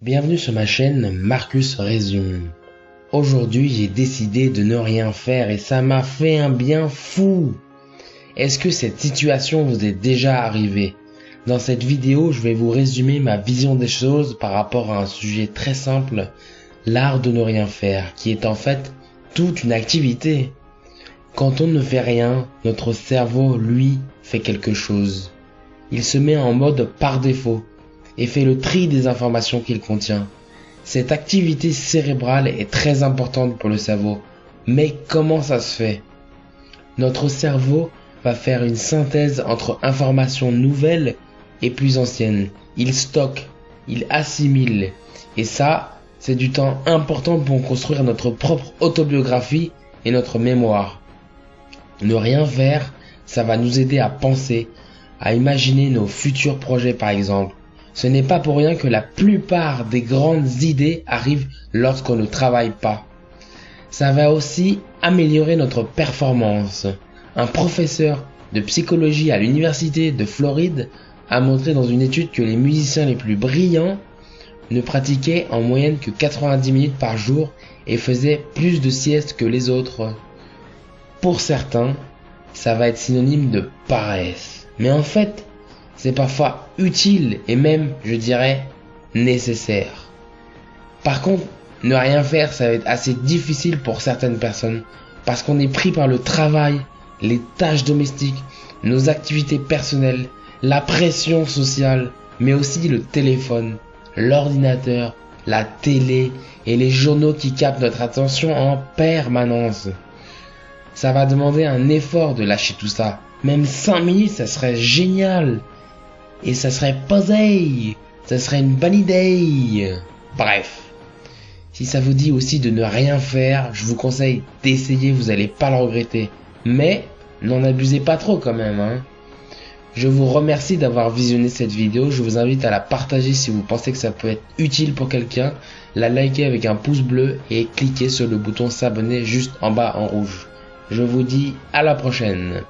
Bienvenue sur ma chaîne Marcus Résume. Aujourd'hui, j'ai décidé de ne rien faire et ça m'a fait un bien fou. Est-ce que cette situation vous est déjà arrivée? Dans cette vidéo, je vais vous résumer ma vision des choses par rapport à un sujet très simple, l'art de ne rien faire, qui est en fait toute une activité. Quand on ne fait rien, notre cerveau, lui, fait quelque chose. Il se met en mode par défaut et fait le tri des informations qu'il contient. Cette activité cérébrale est très importante pour le cerveau. Mais comment ça se fait? Notre cerveau va faire une synthèse entre informations nouvelles et plus anciennes. Il stocke, il assimile. Et ça, c'est du temps important pour construire notre propre autobiographie et notre mémoire. Ne rien faire, ça va nous aider à penser, à imaginer nos futurs projets par exemple. Ce n'est pas pour rien que la plupart des grandes idées arrivent lorsqu'on ne travaille pas. Ça va aussi améliorer notre performance. Un professeur de psychologie à l'université de Floride a montré dans une étude que les musiciens les plus brillants ne pratiquaient en moyenne que 90 minutes par jour et faisaient plus de siestes que les autres. Pour certains, ça va être synonyme de paresse. Mais en fait, c'est parfois utile et même, je dirais, nécessaire. Par contre, ne rien faire, ça va être assez difficile pour certaines personnes parce qu'on est pris par le travail, les tâches domestiques, nos activités personnelles, la pression sociale, mais aussi le téléphone, l'ordinateur, la télé et les journaux qui captent notre attention en permanence. Ça va demander un effort de lâcher tout ça. Même 5 minutes, ça serait génial. Et ça serait posé. Ça serait une bonne idée. Bref. Si ça vous dit aussi de ne rien faire, je vous conseille d'essayer, vous allez pas le regretter. Mais, n'en abusez pas trop quand même, hein. Je vous remercie d'avoir visionné cette vidéo. Je vous invite à la partager si vous pensez que ça peut être utile pour quelqu'un. La liker avec un pouce bleu et cliquer sur le bouton s'abonner juste en bas en rouge. Je vous dis à la prochaine.